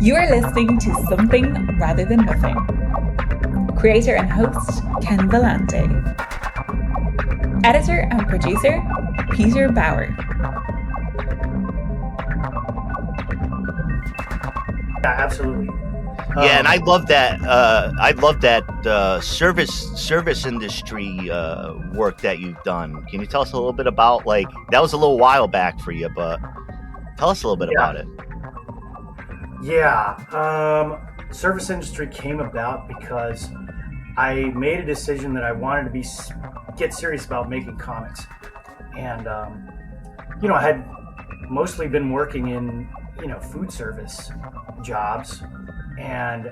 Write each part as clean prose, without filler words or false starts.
You are listening to Something Rather Than Nothing. Creator and host, Ken Vellante. Editor and producer, Peter Bauer. Yeah, absolutely. Yeah, and I love that. Service industry work that you've done. Can you tell us a little bit about that was a little while back for you, but tell us a little bit about it. Yeah, service industry came about because I made a decision that I wanted to get serious about making comics, and I had mostly been working in food service jobs, and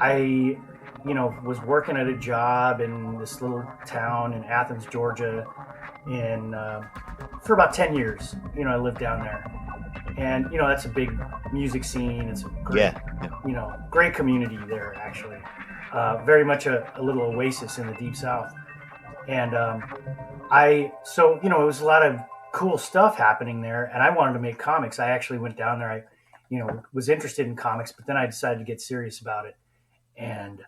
I was working at a job in this little town in Athens, Georgia, for about 10 years. I lived down there, and that's a big music scene. It's a great, great community there, actually. Very much a little oasis in the Deep South, and it was a lot of cool stuff happening there, and I wanted to make comics. I actually went down there. I was interested in comics, but then I decided to get serious about it. And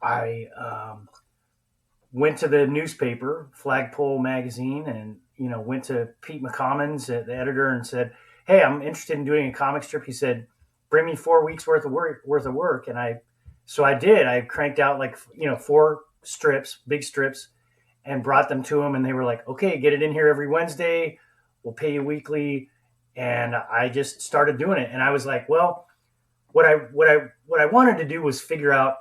I went to the newspaper, Flagpole magazine, and, went to Pete McCommons, the editor, and said, "Hey, I'm interested in doing a comic strip." He said, "Bring me 4 weeks worth of work." And so I did. I cranked out 4 strips, big strips, and brought them to them. And they were like, "Okay, get it in here every Wednesday. We'll pay you weekly." And I just started doing it. And I was like, well, what I wanted to do was figure out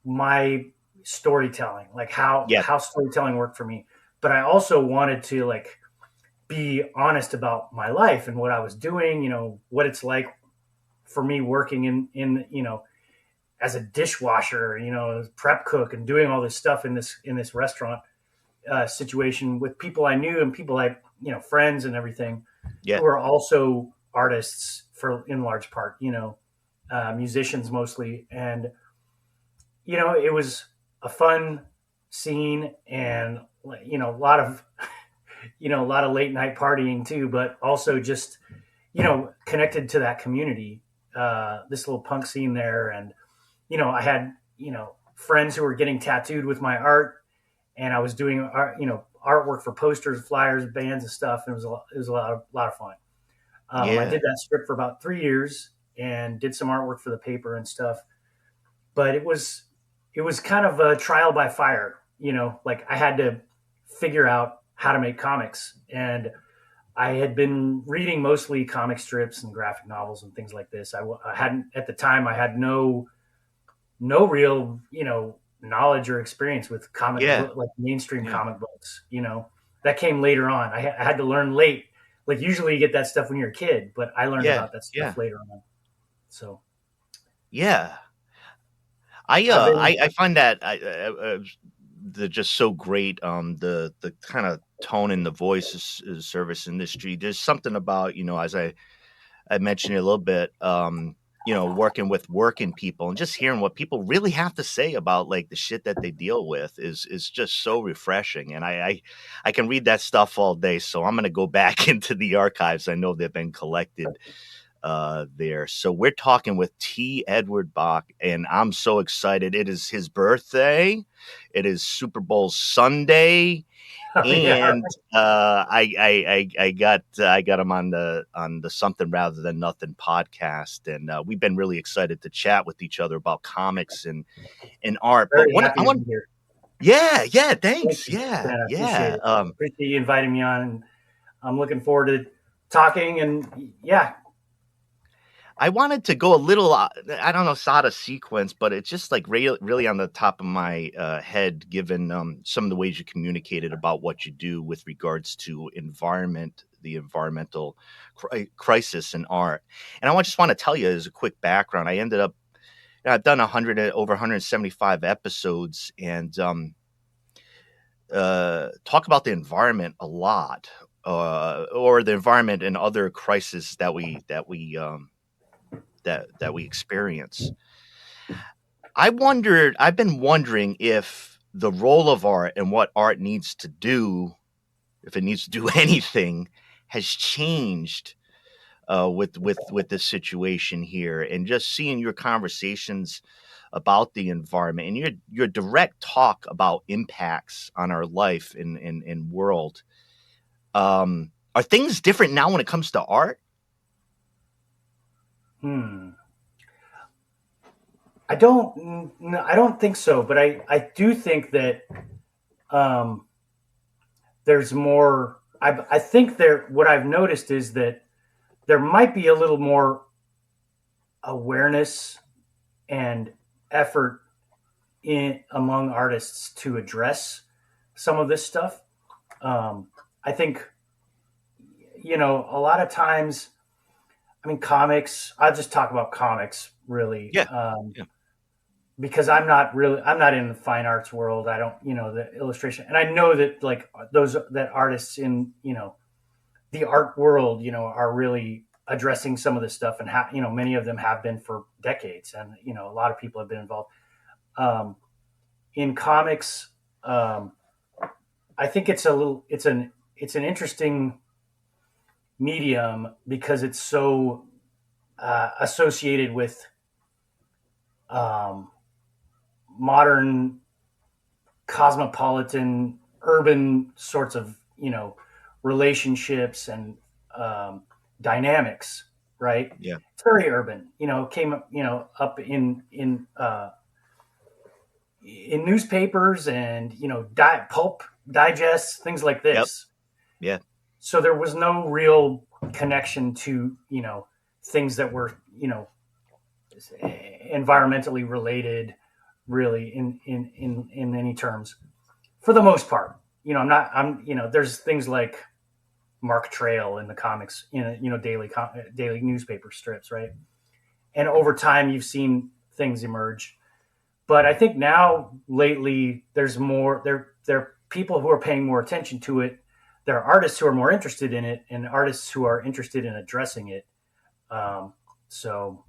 my storytelling, how storytelling worked for me. But I also wanted to be honest about my life and what I was doing, what it's like for me working in as a dishwasher, prep cook, and doing all this stuff in this restaurant situation with people I knew and people friends and everything. Yeah. Who are also artists in large part, musicians mostly. And, it was a fun scene, and, a lot of late night partying too, but also just, connected to that community, this little punk scene there. And, I had, friends who were getting tattooed with my art, and I was doing art, artwork for posters, flyers, bands, and stuff. And it was a lot of fun. I did that strip for about 3 years and did some artwork for the paper and stuff. But it was kind of a trial by fire. I had to figure out how to make comics, and I had been reading mostly comic strips and graphic novels and things like this. I hadn't at the time. I had no real knowledge or experience with mainstream comic books. That came later on. I had to learn late. Usually you get that stuff when you're a kid, but I learned about that stuff later on. So I find that they're just so great. The kind of tone in the voice is service industry. There's something about as I mentioned it a little bit. Working with working people and just hearing what people really have to say about the shit that they deal with is just so refreshing. And I can read that stuff all day. So I'm going to go back into the archives. I know they've been collected there. So we're talking with T. Edward Bak, and I'm so excited. It is his birthday. It is Super Bowl Sunday. And I got him on the Something Rather Than Nothing podcast, and we've been really excited to chat with each other about comics and art. Very happy to be here. Yeah, thanks. Yeah. Appreciate you inviting me on, and I'm looking forward to talking. And I wanted to go a little, I don't know, out of sequence, but it's just really on the top of my head, given some of the ways you communicated about what you do with regards to the environmental crisis in art. And I just want to tell you as a quick background, I ended up, I've done over 175 episodes, and talk about the environment a lot, or the environment and other crises that we experience. I've been wondering if the role of art and what art needs to do, if it needs to do anything, has changed with this situation here, and just seeing your conversations about the environment and your direct talk about impacts on our life and world. Are things different now when it comes to art? I don't think so, but I do think that there's more. I think what I've noticed is that there might be a little more awareness and effort among artists to address some of this stuff. I think, a lot of times, comics, I'll just talk about comics really. Yeah. Because I'm not in the fine arts world. I don't, the illustration. And I know that like that artists in, the art world, are really addressing some of this stuff, and many of them have been for decades, and, a lot of people have been involved. In comics, I think it's an interesting medium because it's so associated with modern cosmopolitan urban sorts of relationships and dynamics, right? Yeah, it's very urban. Came up in newspapers and pulp digests, things like this. Yep. Yeah. So there was no real connection to things that were environmentally related, really in any terms, for the most part. There's things like Mark Trail in the comics, daily newspaper strips, right? And over time, you've seen things emerge. But I think now, lately, there's more. There are people who are paying more attention to it. There are artists who are more interested in it, and artists who are interested in addressing it. So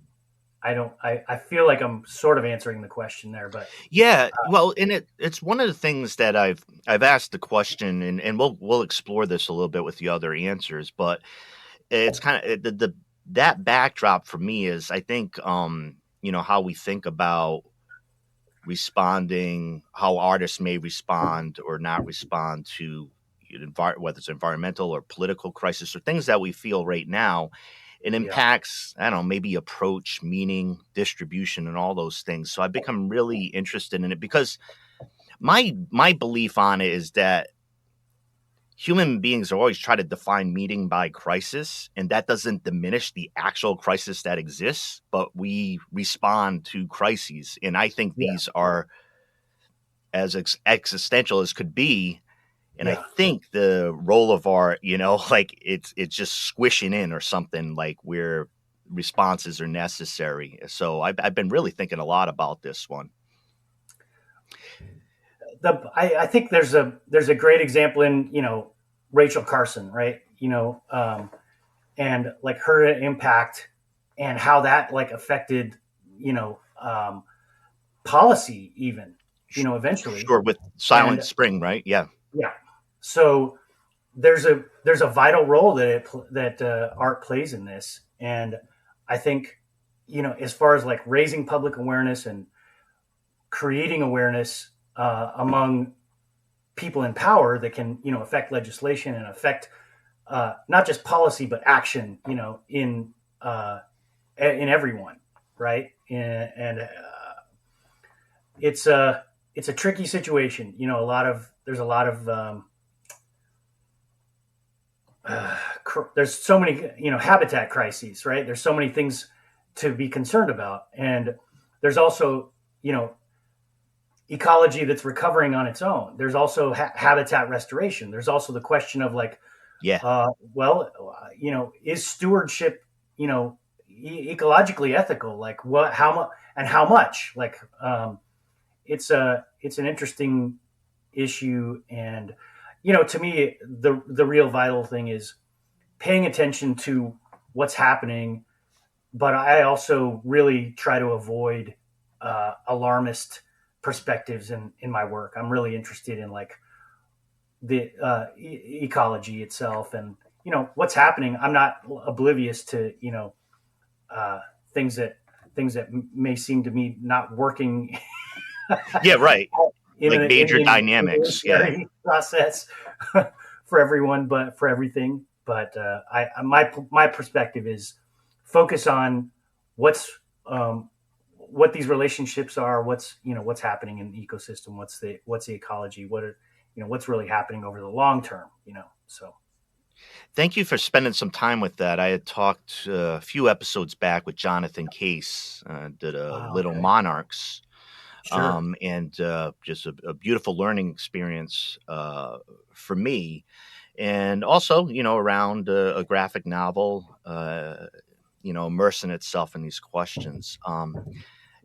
I feel like I'm sort of answering the question there, but yeah. Well, and it's one of the things that I've asked the question, and we'll explore this a little bit with the other answers, but it's kind of that backdrop for me is, I think, how we think about responding, how artists may respond or not respond to whether it's environmental or political crisis or things that we feel right now. It impacts, I don't know, maybe approach, meaning, distribution, and all those things. So I've become really interested in it because my belief on it is that human beings are always try to define meaning by crisis, and that doesn't diminish the actual crisis that exists, but we respond to crises. And I think these are as existential as could be. And I think the role of art, like it's just squishing in or something, like where responses are necessary. So I've been really thinking a lot about this one. I think there's a great example in, Rachel Carson, right? And like her impact and how that like affected, policy even, eventually. Sure, with Silent Spring, right? Yeah. Yeah. So there's a vital role that art plays in this. And I think, as far as like raising public awareness and creating awareness among people in power that can, affect legislation and affect not just policy, but action, in everyone. Right. And it's a tricky situation. There's a lot of, there's so many, habitat crises, right? There's so many things to be concerned about. And there's also, ecology that's recovering on its own. There's also habitat restoration. There's also the question of like, is stewardship, ecologically ethical? Like what, how much? Like, it's an interesting issue. And, to me, the real vital thing is paying attention to what's happening. But I also really try to avoid alarmist perspectives in my work. I'm really interested in like the ecology itself and what's happening. I'm not oblivious to, things that may seem to me not working. Yeah, right. in Like major in dynamics. Yeah. process for everyone, but for everything. But my perspective is focus on what's what these relationships are, what's happening in the ecosystem, what's the ecology, what's really happening over the long term, so. Thank you for spending some time with that. I had talked a few episodes back with Jonathan Case, did a Little Okay. Monarchs, Sure. and just a beautiful learning experience for me. And also, around a graphic novel, immersing itself in these questions.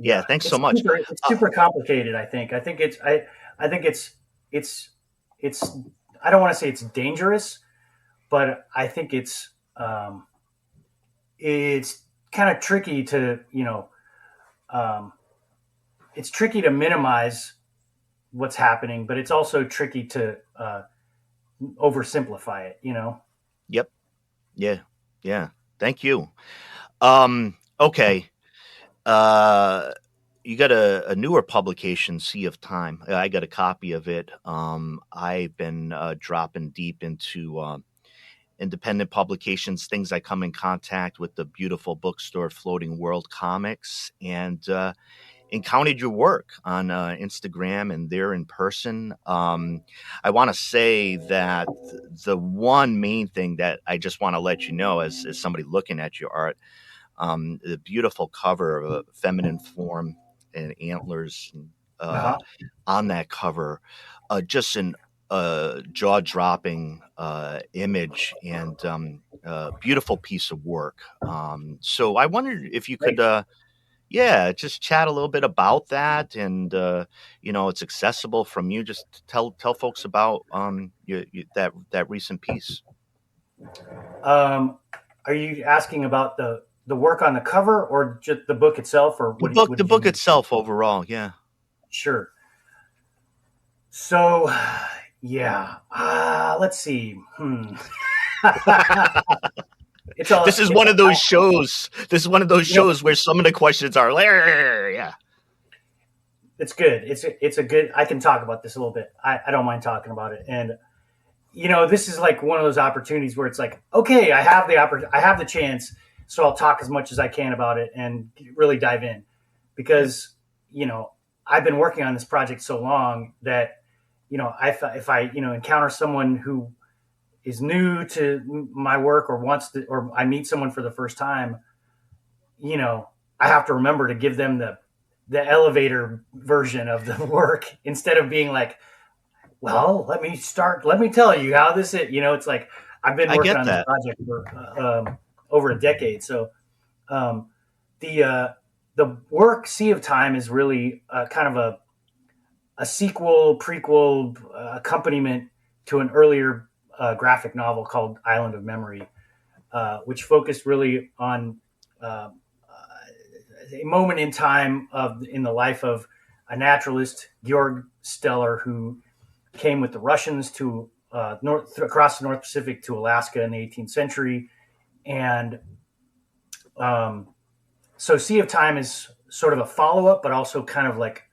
Yeah, thanks so much. It's super complicated. I think it's I don't want to say it's dangerous, but I think it's kind of tricky to it's tricky to minimize what's happening, but it's also tricky to oversimplify it. Yep. Yeah. Yeah. Thank you. Okay. You got a newer publication, Sea of Time. I got a copy of it. I've been dropping deep into independent publications, things I come in contact with, the beautiful bookstore Floating World Comics, and encountered your work on Instagram and there in person. I want to say that the one main thing that I just want to let you know as somebody looking at your art, the beautiful cover of a feminine form and antlers on that cover, just an jaw-dropping image and beautiful piece of work. So I wondered if you could, just chat a little bit about that, and it's accessible from you. Just tell folks about that recent piece. Are you asking about the work on the cover or just the book itself, or The book itself overall? Yeah. Sure. So, yeah. Let's see. This is one of those shows. This is one of those shows where some of the questions are, yeah. It's good. It's a good. I can talk about this a little bit. I don't mind talking about it. And this is like one of those opportunities where it's like, okay, I have the chance, so I'll talk as much as I can about it and really dive in, because I've been working on this project so long that if I encounter someone who is new to my work or I meet someone for the first time, I have to remember to give them the elevator version of the work instead of being like, well, let me tell you how this is. It's like I've been working on this project for over a decade. So the work Sea of Time is really kind of a sequel, prequel, accompaniment to an earlier graphic novel called Island of Memory, which focused really on a moment in time in the life of a naturalist, Georg Steller, who came with the Russians to across the North Pacific to Alaska in the 18th century. And so Sea of Time is sort of a follow-up, but also kind of like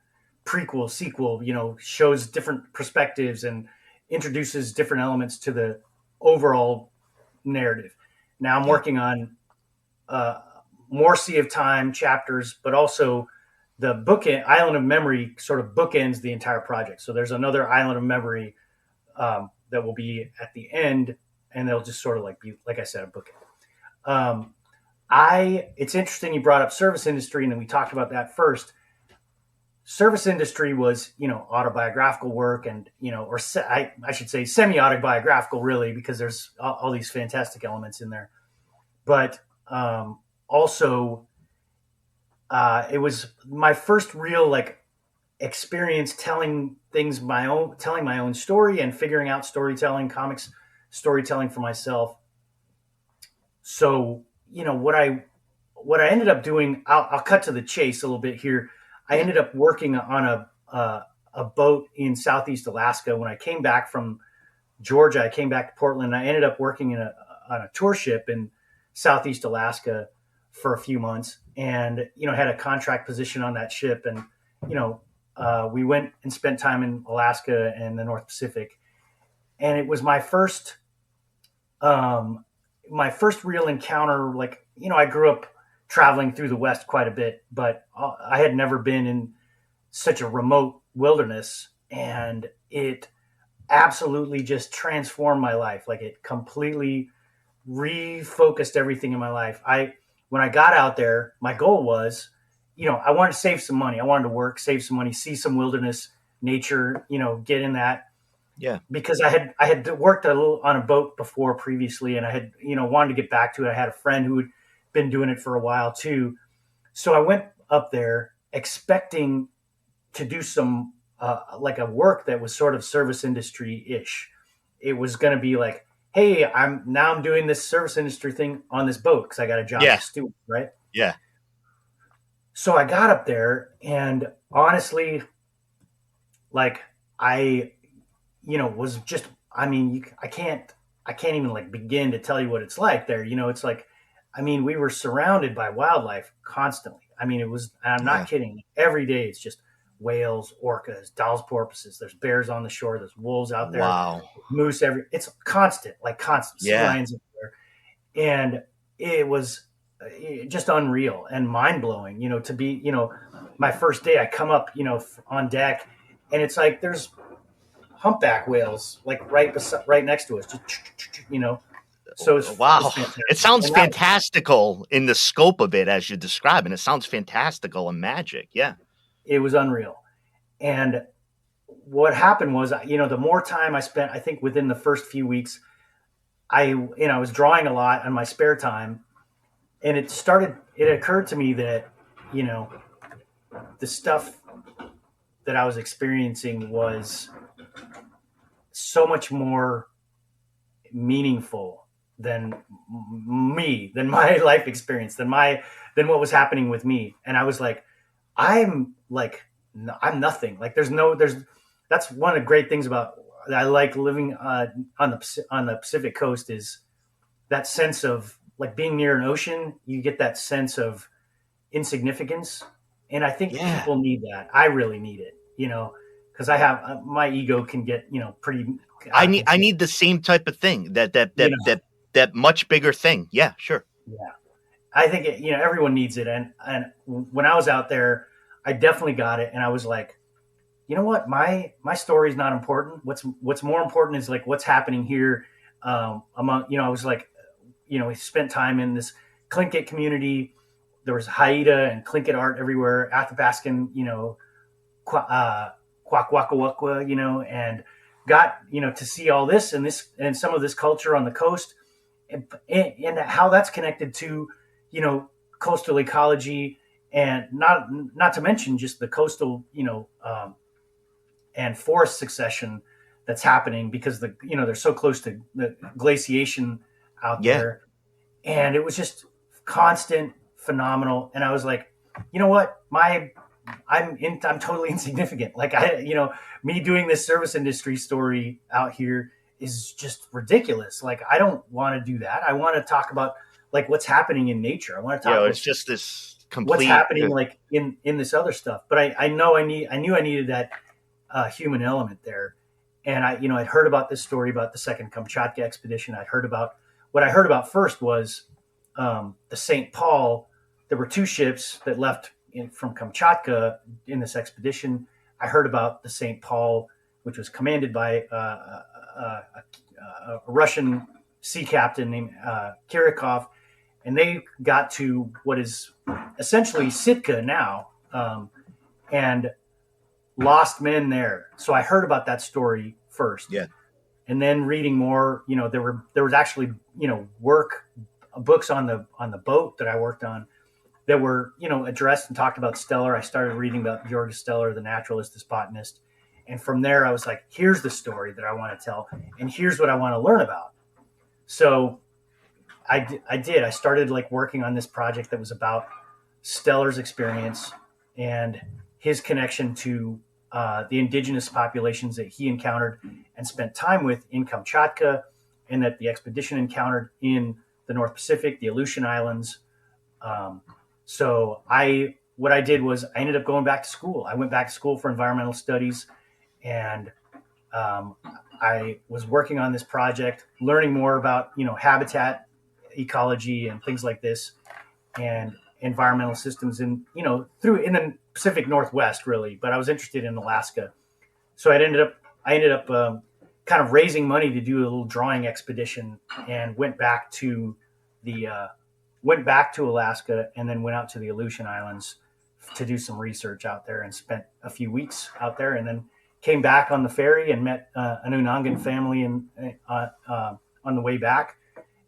prequel, sequel, shows different perspectives and introduces different elements to the overall narrative. Now I'm working on more Sea of Time chapters, but also the bookend Island of Memory sort of bookends the entire project. So there's another Island of Memory that will be at the end, and they'll just sort of like be, like I said, a bookend. It's interesting you brought up service industry, and then we talked about that first. Service industry was, autobiographical work and, I should say semi-autobiographical really, because there's all these fantastic elements in there. But also it was my first real experience telling my own story and figuring out storytelling, comics storytelling for myself. So, what I ended up doing, I'll cut to the chase a little bit here. I ended up working on a boat in Southeast Alaska. When I came back from Georgia, I came back to Portland. And I ended up working in a tour ship in Southeast Alaska for a few months, and had a contract position on that ship, and we went and spent time in Alaska and the North Pacific, and it was my first real encounter. Like, I grew up traveling through the West quite a bit, but I had never been in such a remote wilderness, and it absolutely just transformed my life. Like, it completely refocused everything in my life. When I got out there, my goal was, I wanted to save some money. I wanted to work, save some money, see some wilderness, nature, get in that. Yeah. Because I had worked a little on a boat before previously, and I had, wanted to get back to it. I had a friend who had been doing it for a while too. So I went up there expecting to do some, like a work that was sort of service industry-ish. It was going to be like, hey, I'm doing this service industry thing on this boat because I got a job as a steward, right? Yeah. So I got up there, and honestly, like, I was just, I can't even like begin to tell you what it's like there. It's like, we were surrounded by wildlife constantly. I'm not kidding. Every day it's just whales, orcas, Dall's porpoises. There's bears on the shore. There's wolves out there. Wow. Moose it's constant. Sea lions up there. And it was just unreal and mind blowing, to be, my first day I come up, on deck, and it's like, there's humpback whales, like right next to us, just, So wow, it sounds fantastical in the scope of it as you're describing. It sounds fantastical and magic. Yeah. It was unreal. And what happened was, the more time I spent, I think within the first few weeks, I was drawing a lot on my spare time, and it occurred to me that, the stuff that I was experiencing was so much more meaningful than my life experience, than what was happening with me. And I was like, I'm nothing. Like, that's one of the great things about, I like living on the Pacific coast, is that sense of like being near an ocean. You get that sense of insignificance. And I think people need that. I really need it, because I have my ego can get, pretty. I need the same type of thing, that much bigger thing. Yeah, sure. Yeah. I think everyone needs it. And when I was out there, I definitely got it. And I was like, you know what? My story is not important. What's more important is like what's happening here. Among, I was like, we spent time in this Tlingit community. There was Haida and Tlingit art everywhere, Athabascan, Kwakwakawakwa, and got, to see all this and some of this culture on the coast, and how that's connected to, coastal ecology, and not to mention just the coastal, and forest succession that's happening because they're so close to the glaciation out there. And it was just constant, phenomenal. And I was like, you know what? I'm totally insignificant. Like, me doing this service industry story out here is just ridiculous. Like, I don't want to do that. I want to talk about like what's happening in nature. I want to talk about it's just this complete what's happening like in this other stuff. But I knew I needed that human element there. And I'd heard about this story about the second Kamchatka expedition. What I heard about first was the St. Paul. There were two ships that left from Kamchatka in this expedition. I heard about the St. Paul, which was commanded by a Russian sea captain named Kerouac, and they got to what is essentially Sitka now, and lost men there. So I heard about that story first. Yeah. And then reading more, there was actually, books on the boat that I worked on that were, addressed and talked about Stellar. I started reading about Georg Stellar, the naturalist, the botanist. And from there, I was like, here's the story that I want to tell, and here's what I want to learn about. So I did. I started like working on this project that was about Stellar's experience and his connection to the indigenous populations that he encountered and spent time with in Kamchatka, and that the expedition encountered in the North Pacific, the Aleutian Islands. So what I did was I ended up going back to school. I went back to school for environmental studies, and I was working on this project, learning more about, habitat ecology and things like this, and environmental systems in the Pacific Northwest, really. But I was interested in Alaska, so I ended up kind of raising money to do a little drawing expedition, and went back to Alaska, and then went out to the Aleutian Islands to do some research out there, and spent a few weeks out there, and then came back on the ferry and met an Unangan family on the way back,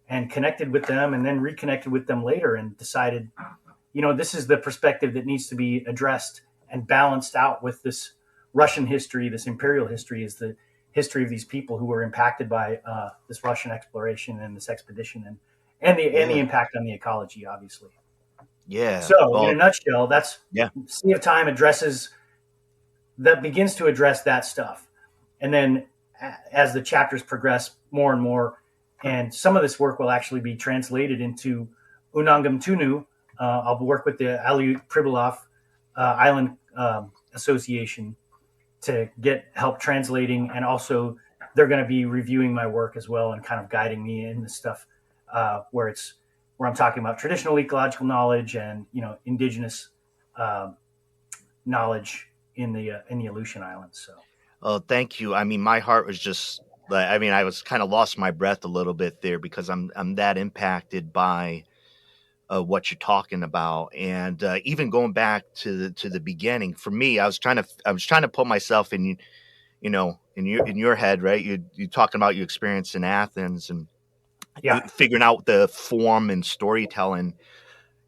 and connected with them, and then reconnected with them later, and decided, this is the perspective that needs to be addressed and balanced out with this Russian history, this imperial history, is the history of these people who were impacted by this Russian exploration and this expedition, and the impact on the ecology, obviously. Yeah. So in a nutshell, that's Sea of Time begins to address that stuff. And then as the chapters progress more and more, and some of this work will actually be translated into Unangam Tunu. I'll work with the Aleut Pribilof Island Association to get help translating, and also they're going to be reviewing my work as well and kind of guiding me in the stuff where I'm talking about traditional ecological knowledge and indigenous knowledge in the Aleutian Islands. So, oh, thank you. I mean, my heart was just I was kind of lost my breath a little bit there, because I'm that impacted by what you're talking about, and even going back to the beginning. For me, I was trying to put myself in your head, right? You talking about your experience in Athens and figuring out the form and storytelling,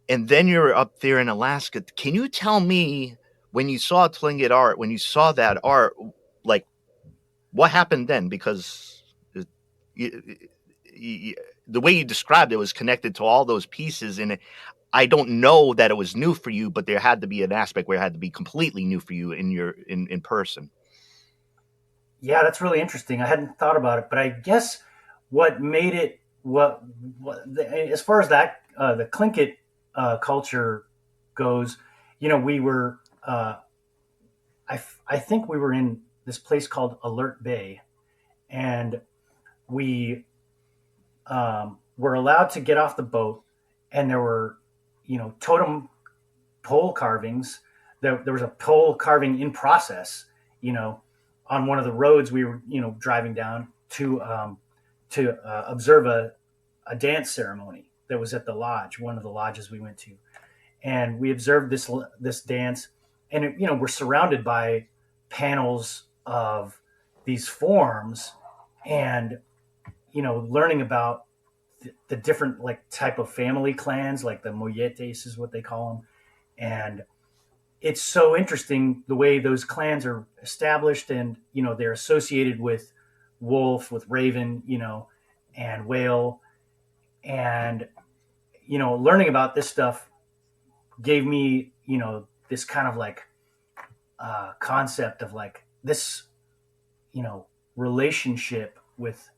and then you're up there in Alaska. Can you tell me, when you saw Tlingit art, when you saw that art, like, what happened then? Because the way you described it was connected to all those pieces, and I don't know that it was new for you, but there had to be an aspect where it had to be completely new for you in person. Yeah, that's really interesting. I hadn't thought about it, but I guess what made it as far as that the Tlingit culture goes, we were I think we were in this place called Alert Bay, and we were allowed to get off the boat, and there were, totem pole carvings. There was a pole carving in process, on one of the roads we were, driving down to observe a dance ceremony that was at the lodge, one of the lodges we went to. And we observed this dance, and we're surrounded by panels of these forms, and learning about the different type of family clans, like the Moyetes is what they call them. And it's so interesting the way those clans are established, and they're associated with wolf, with raven, and whale. And learning about this stuff gave me this kind of concept of this relationship with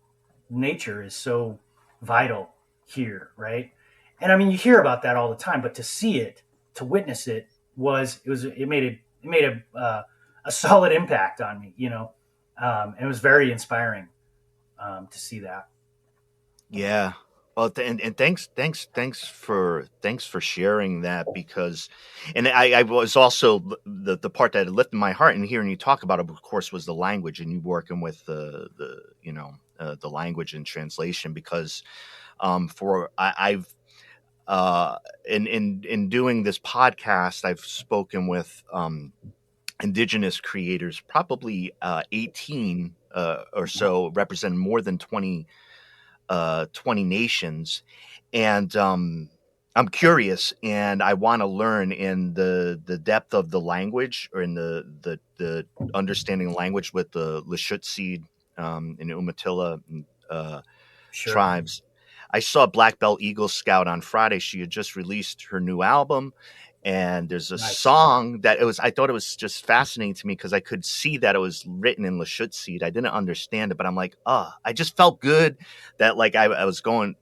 nature is so vital here, right? And I mean, you hear about that all the time, but to see it, to witness it, it made a solid impact on me, and it was very inspiring to see that. Yeah. Well, and thanks for sharing that, because, and I was also the part that lifted my heart, and hearing you talk about it, of course, was the language, and you working with the language and translation, because I've in doing this podcast, I've spoken with indigenous creators, probably 18 or so, representing more than 20 nations, and I'm curious, and I want to learn in the depth of the language, or in the understanding the language with the Lashutsi and Umatilla tribes. I saw Black Belt Eagle Scout on Friday. She had just released her new album, And there's a Nice. song that I thought it was just fascinating to me because I could see that it was written in Lashut. I didn't understand it, but I'm like, I just felt good that like I don't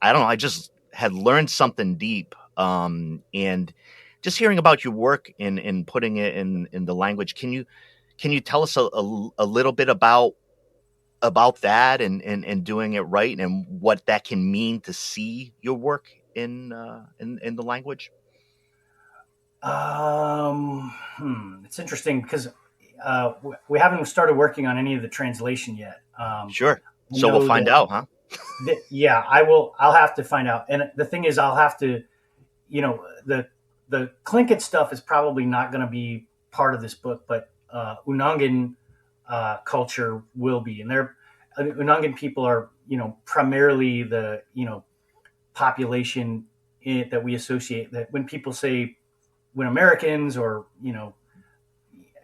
know, I just had learned something deep. And just hearing about your work and putting it in the language, can you tell us a little bit about that and doing it right and what that can mean to see your work in the language? It's interesting because we haven't started working on any of the translation yet. Sure. I So we'll know find out, huh? yeah, I will. I'll have to find out. And the thing is, I'll have to, the Tlingit stuff is probably not going to be part of this book, but Unangan culture will be. And Unangan people are, primarily the, population that we associate. That when Americans or,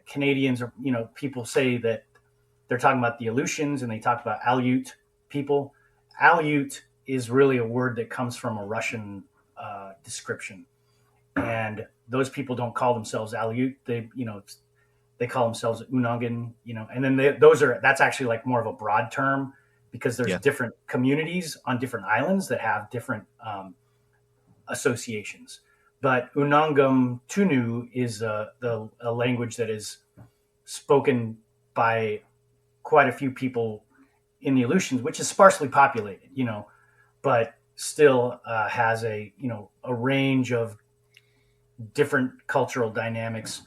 Canadians or, people say that they're talking about the Aleutians and they talk about Aleut people. Aleut is really a word that comes from a Russian description, and those people don't call themselves Aleut. They call themselves Unangan. And then that's actually like more of a broad term because there's different communities on different islands that have different associations. But Unangam Tunu is a language that is spoken by quite a few people in the Aleutians, which is sparsely populated, but still has a range of different cultural dynamics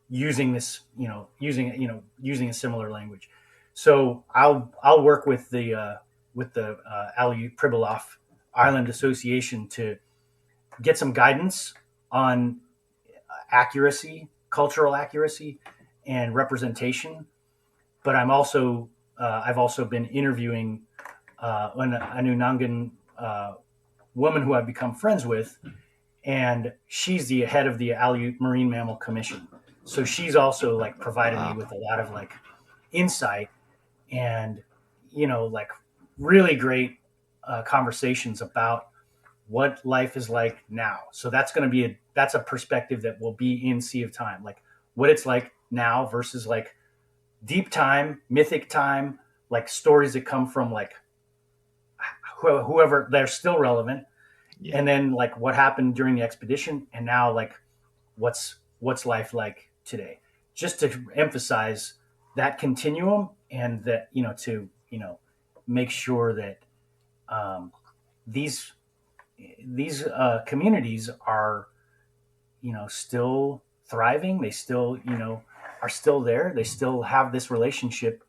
using this, using a similar language. So I'll work with the Aleut Pribilof Island Association to get some guidance on cultural accuracy and representation. But I've also been interviewing an Unangan woman who I've become friends with, and she's the head of the Aleut Marine Mammal Commission. So she's also like provided me with a lot of like insight and like really great conversations about what life is like now. So that's going to be that's a perspective that will be in Sea of Time, like what it's like now versus like deep time, mythic time, like stories that come from like whoever, they're still relevant. Yeah. And then like what happened during the expedition, and now like what's life like today, just to emphasize that continuum, and that to make sure that these communities are still thriving. They still are still there. They still have this relationship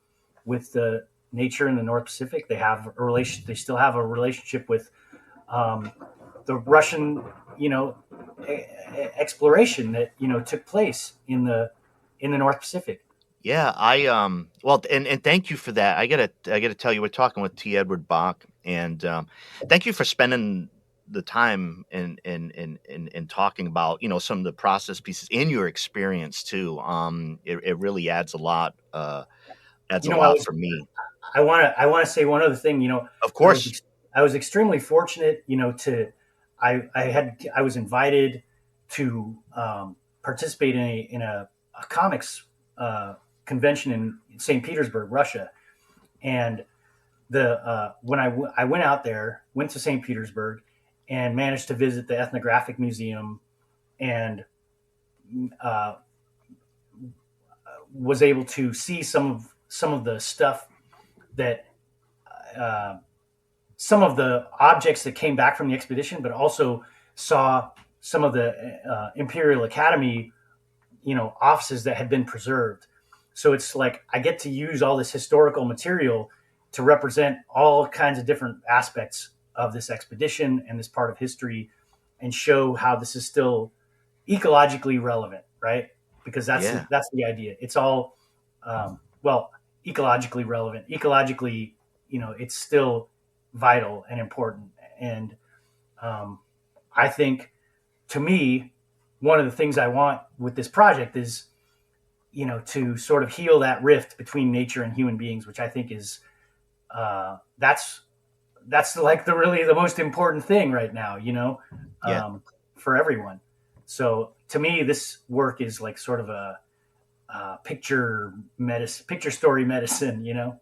with the nature in the North Pacific. They have a relation. They still have a relationship with the Russian, exploration that took place in the North Pacific. Yeah, well, and thank you for that. I gotta tell you, we're talking with T. Edward Bak, and thank you for spending the time in talking about some of the process pieces in your experience too. It really adds a lot. Adds a lot for me. I want to say one other thing. Of course, I was extremely fortunate. I was invited to participate in a comics convention in St. Petersburg, Russia, and when I went out there, went to St. Petersburg, and managed to visit the ethnographic museum, and was able to see some of the stuff that some of the objects that came back from the expedition, but also saw some of the Imperial Academy, offices that had been preserved. So it's like I get to use all this historical material to represent all kinds of different aspects of this expedition and this part of history, and show how this is still ecologically relevant, right? Because that's the idea. It's all ecologically relevant. Ecologically, it's still vital and important. And I think, to me, one of the things I want with this project is, to sort of heal that rift between nature and human beings, which I think is that's like the most important thing right now, for everyone. So to me, this work is like sort of a picture story medicine, you know?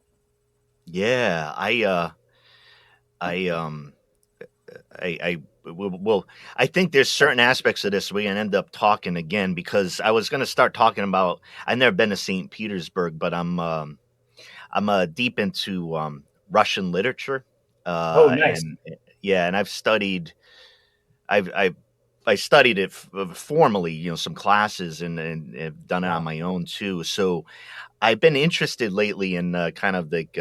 Yeah, I well, I think there's certain aspects of this we can end up talking again, because I was going to start talking about. I've never been to St. Petersburg, but I'm deep into Russian literature, Oh, nice. and yeah, and I've I studied it formally, some classes, and have done it on Wow. my own too. So I've been interested lately in kind of like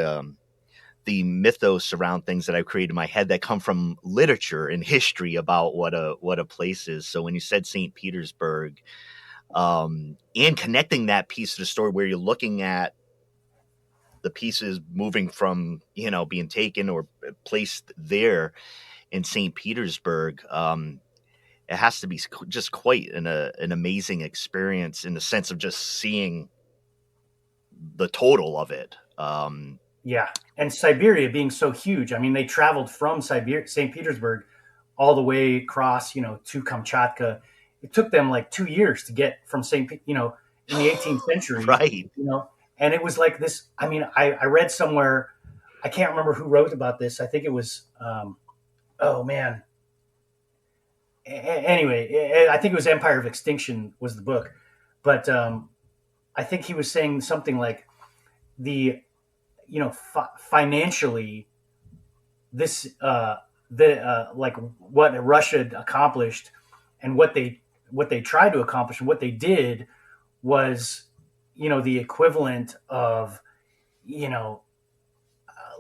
the mythos around things that I've created in my head that come from literature and history about what a place is. So when you said St. Petersburg, and connecting that piece of the story where you're looking at the pieces moving from, being taken or placed there in St. Petersburg, it has to be just quite an amazing experience in the sense of just seeing the total of it. Yeah. And Siberia being so huge. I mean, they traveled from St. Petersburg all the way across, to Kamchatka. It took them like 2 years to get from in the 18th century, Right. And it was like this. I mean, I read somewhere, I can't remember who wrote about this. I think it was, oh man. Anyway, I think it was Empire of Extinction was the book. But I think he was saying something like financially, this like what Russia accomplished and what they tried to accomplish and what they did was, the equivalent of,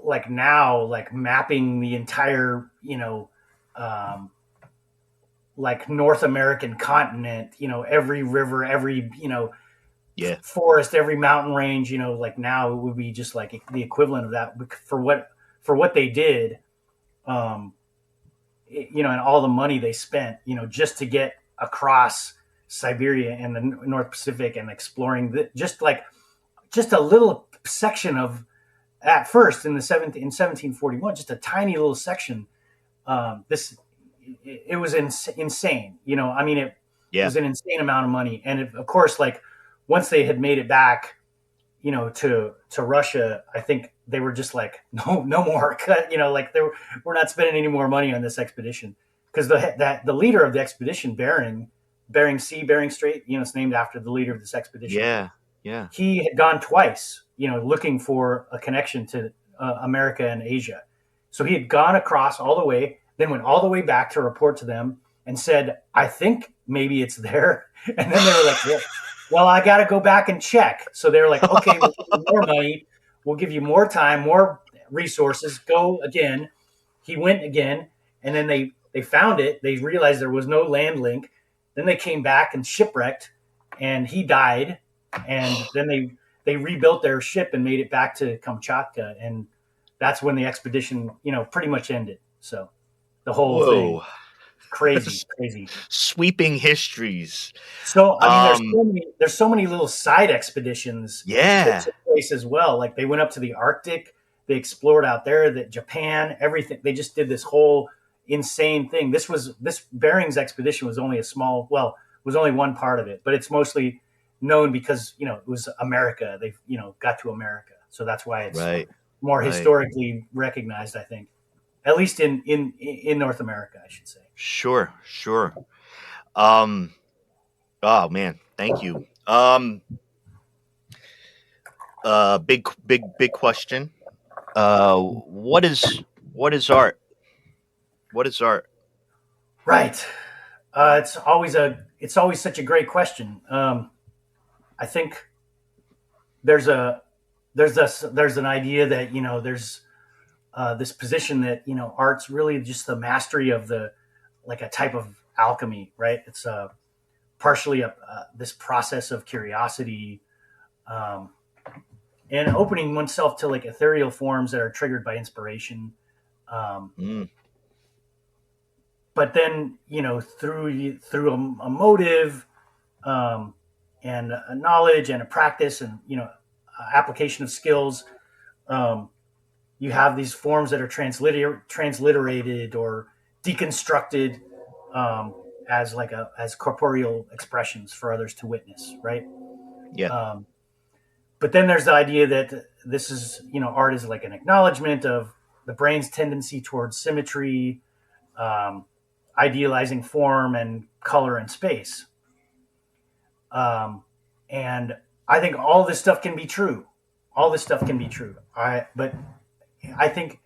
like now, like mapping the entire, like North American continent, every river, every, Yeah. forest, every mountain range, like now it would be just like the equivalent of that for what they did, and all the money they spent, just to get across Siberia and the North Pacific and exploring just a little section of, at first in 1741, just a tiny little section. It was insane. I mean, it was an insane amount of money. And of course, like once they had made it back, to Russia, I think they were just like, no more. Like we're not spending any more money on this expedition, because the leader of the expedition, Bering Strait, it's named after the leader of this expedition. Yeah. He had gone twice, looking for a connection to America and Asia. So he had gone across all the way, then went all the way back to report to them and said, I think maybe it's there. And then they were like, well, I got to go back and check. So they were like, okay, we'll give you more money. We'll give you more time, more resources. Go again. He went again. And then they found it. They realized there was no land link. Then they came back and shipwrecked, and he died. And then they rebuilt their ship and made it back to Kamchatka. And that's when the expedition, pretty much ended. So the whole thing, crazy, sweeping histories. So I mean, there's so many little side expeditions. Yeah, that took place as well. Like they went up to the Arctic, they explored out there, Japan, everything. They just did this whole insane thing. This Bering's expedition was only was only one part of it, but it's mostly known because it was America. They got to America, so that's why it's more historically recognized, I think. At least in North America, I should say. Sure. Oh man, thank you. Big question. What is art? What is art? Right. It's always such a great question. I think there's an idea that there's this position that art's really just the mastery of like a type of alchemy, right? It's partially this process of curiosity, and opening oneself to like ethereal forms that are triggered by inspiration. But then through a motive, and a knowledge and a practice and application of skills, you have these forms that are transliterated or deconstructed, as as corporeal expressions for others to witness, right? Yeah. But then there's the idea that this is, art is like an acknowledgement of the brain's tendency towards symmetry, um, idealizing form and color and space. And I think all this stuff can be true. All this stuff can be true. But I think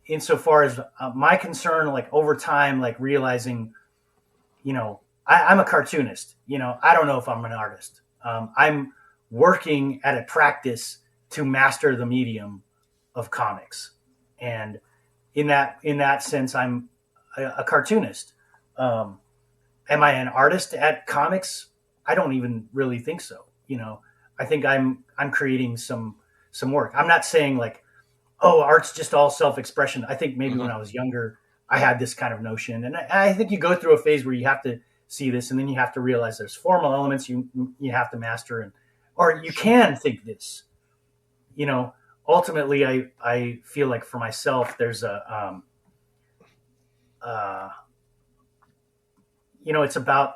insofar as my concern, like over time, like realizing, I'm a cartoonist. I don't know if I'm an artist. I'm working at a practice to master the medium of comics, and in that sense, I'm a cartoonist. Am I an artist at comics? I don't even really think so. I think I'm creating some work. I'm not saying like, oh, art's just all self-expression. I think maybe when I was younger, I had this kind of notion, and I think you go through a phase where you have to see this, and then you have to realize there's formal elements you have to master, or you can think this. Ultimately, I feel like for myself, there's it's about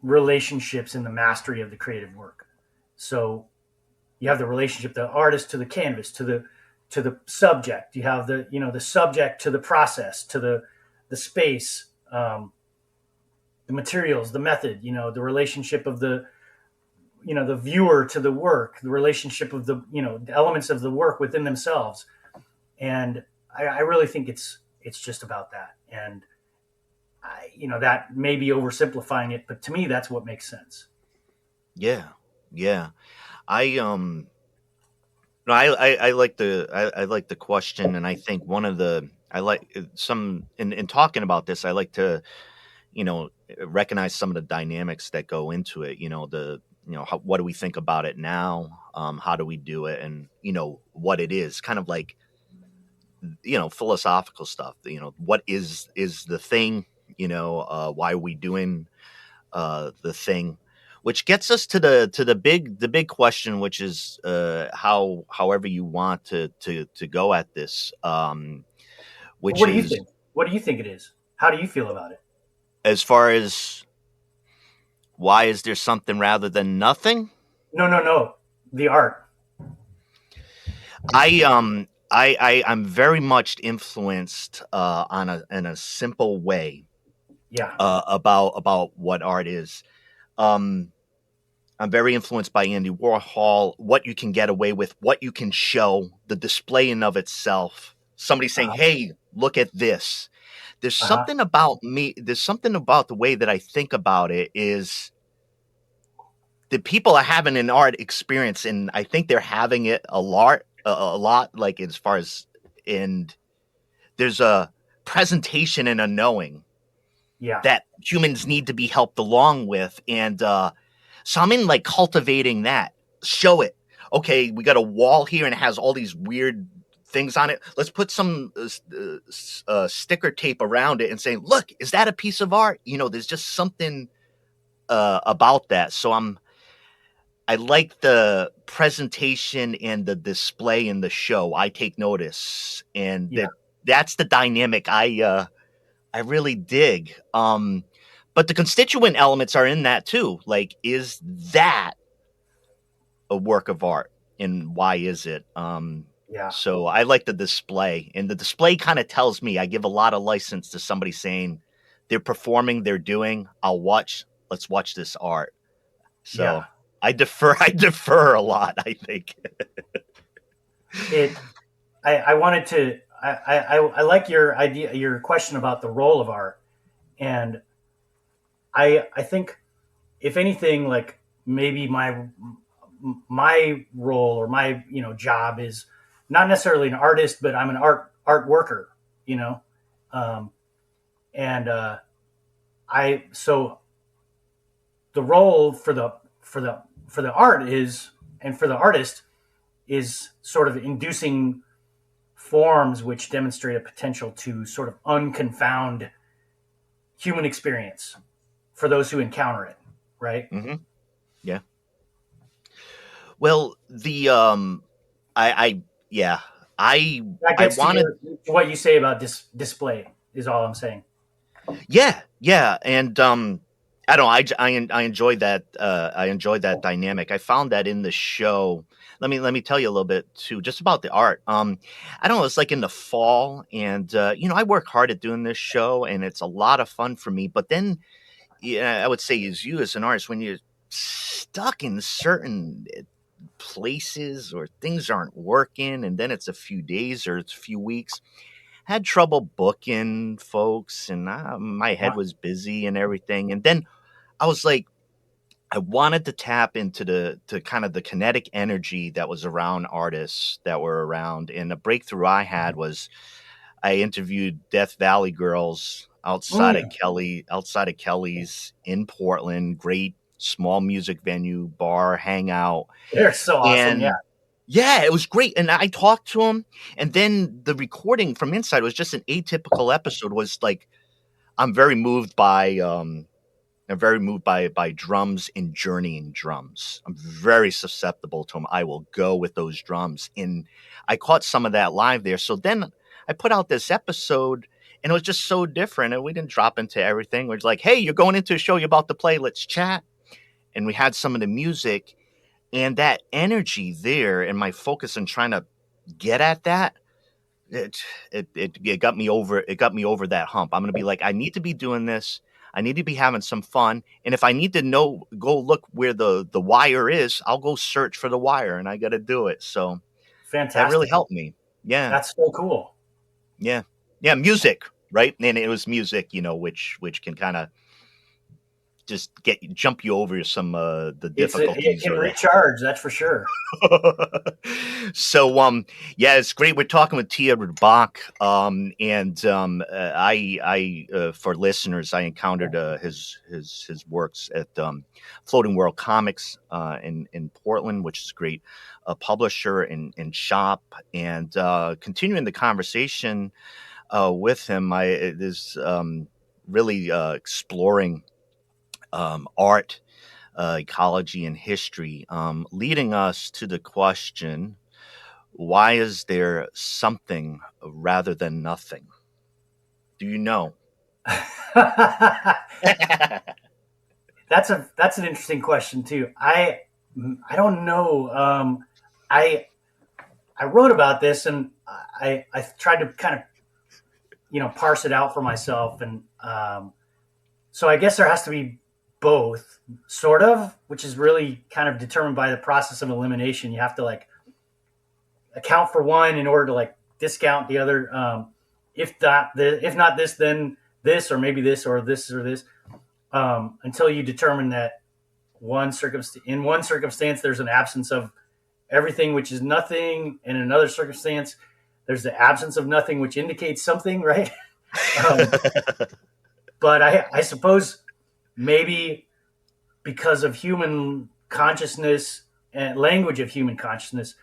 relationships in the mastery of the creative work. So you have the relationship, the artist to the canvas, to the subject. You have the subject to the process, to the space, the materials, the method. The relationship of the viewer to the work, the relationship of the elements of the work within themselves. And I really think it's just about that. And that may be oversimplifying it, but to me, that's what makes sense. Yeah. I no, I like I like the question, and I think one of the I like some in talking about this, I like to recognize some of the dynamics that go into it. What do we think about it now? How do we do it, and what it is, kind of like philosophical stuff. What is the thing? Why are we doing the thing? Which gets us to the big question, which is however you want to go at this. Which what do you is, think? What do you think it is? How do you feel about it? as far as why is there something rather than nothing? No. The art. I'm very much influenced in a simple way. Yeah. About what art is. I'm very influenced by Andy Warhol, what you can get away with, what you can show, the display in of itself. Somebody saying, hey, look at this. There's something about me. There's something about the way that I think about it is that people are having an art experience, and I think they're having it a lot, like as far as, and there's a presentation and a knowing that humans need to be helped along with. And so I'm in like cultivating that. Show it. Okay, we got a wall here and it has all these weird things on it. Let's put some sticker tape around it and say, look, is that a piece of art? There's just something about that. So I like the presentation and the display and the show. I take notice, and that's the dynamic I really dig. But the constituent elements are in that too. Like, is that a work of art, and why is it? So I like the display, and the display kind of tells me. I give a lot of license to somebody saying they're performing, they're doing. Let's watch this art. So I defer a lot, I think. I wanted to. I like your idea, your question about the role of art, and I think, if anything, like maybe my role or my job is not necessarily an artist, but I'm an art worker, and so the role for the art is, and for the artist, is sort of inducing forms which demonstrate a potential to sort of unconfound human experience for those who encounter it, right? Mm-hmm. Yeah. Well, the I wanted what you say about display is all I'm saying. Yeah, and I don't know. I enjoyed that. I enjoyed that dynamic. I found that in the show. Let me tell you a little bit too, just about the art. I don't know. It's like in the fall, and I work hard at doing this show, and it's a lot of fun for me. But then, yeah, I would say, as you as an artist, when you're stuck in certain places or things aren't working, and then it's a few days or it's a few weeks, had trouble booking folks, and my head was busy and everything. And then I was like, I wanted to tap into to kind of the kinetic energy that was around artists that were around. And the breakthrough I had was I interviewed Death Valley Girls outside of Kelly's in Portland. Great small music venue, bar, hangout. They're so awesome. And yeah, it was great. And I talked to him, and then the recording from inside was just an atypical episode. Was like, I'm very moved by drums and journeying drums. I'm very susceptible to them. I will go with those drums. And I caught some of that live there. So then I put out this episode, and it was just so different. And we didn't drop into everything. We're just like, hey, you're going into a show you're about to play. Let's chat. And we had some of the music, and that energy there, and my focus on trying to get at that, it got me over that hump. I'm going to be like, I need to be doing this. I need to be having some fun. And if I need to go look where the wire is, I'll go search for the wire, and I got to do it. So fantastic. That really helped me. Yeah. That's so cool. Yeah. Yeah. Music. Right. And it was music, which can kind of just jump you over some the difficulties. It can recharge, that's for sure. So yeah, it's great. We're talking with Edward Bak, and I for listeners, I encountered his works at Floating World Comics in Portland, which is a great publisher and shop, and continuing the conversation with him, I is really exploring art, ecology, and history, leading us to the question, why is there something rather than nothing? Do you know? That's an interesting question too. I don't know. I wrote about this, and I tried to kind of parse it out for myself, and so I guess there has to be both, sort of, which is really kind of determined by the process of elimination. You have to like account for one in order to like discount the other. If not this, then this, or maybe this, or this, or this, until you determine that in one circumstance there's an absence of everything, which is nothing, and in another circumstance there's the absence of nothing, which indicates something, right? But I suppose maybe because of human consciousness and language of human consciousness,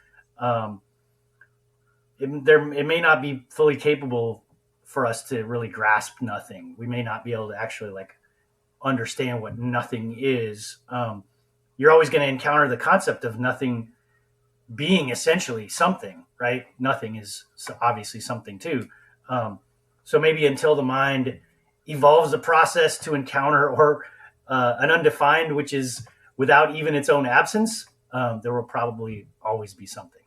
it may not be fully capable for us to really grasp nothing. We may not be able to actually like understand what nothing is. You're always going to encounter the concept of nothing being essentially something, right? Nothing is obviously something too. So maybe until the mind evolves a process to encounter or an undefined, which is without even its own absence, there will probably always be something.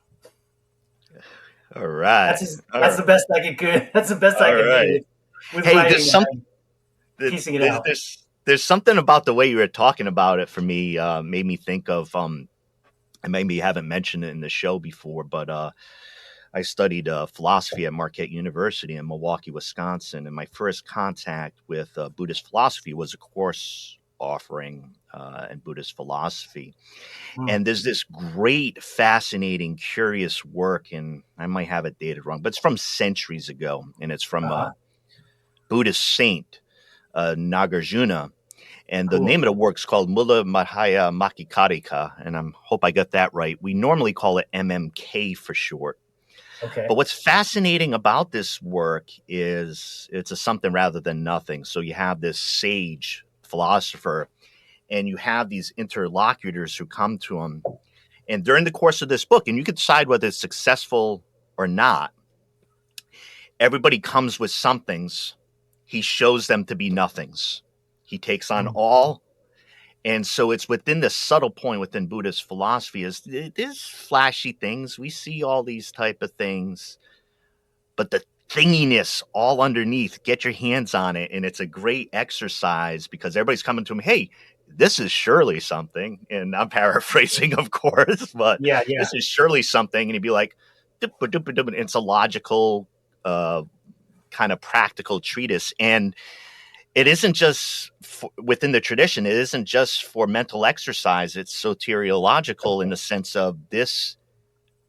All right. That's the best I could. That's the best I could do with writing, piecing it out. There's something about the way you were talking about it for me, made me think of, and maybe you haven't mentioned it in the show before, but I studied philosophy at Marquette University in Milwaukee, Wisconsin, and my first contact with Buddhist philosophy was a course offering in Buddhist philosophy. And there's this great, fascinating, curious work, and I might have it dated wrong, but it's from centuries ago, and it's from a Buddhist saint, Nagarjuna. And the name of the work is called Mula Mahaya Makikarika, and I hope I got that right. We normally call it MMK for short. Okay. But what's fascinating about this work is it's a something rather than nothing. So you have this sage philosopher, and you have these interlocutors who come to him. And during the course of this book, and you can decide whether it's successful or not, everybody comes with somethings. he shows them to be nothings. He takes on all. And so it's within the subtle point within Buddhist philosophy is there's flashy things. We see all these type of things, but the thinginess all underneath, get your hands on it. And it's a great exercise because everybody's coming to him, hey, this is surely something. And I'm paraphrasing, of course, but this is surely something. And he'd be like, it's a logical, kind of practical treatise. And it isn't just within the tradition. It isn't just for mental exercise. It's soteriological in the sense of this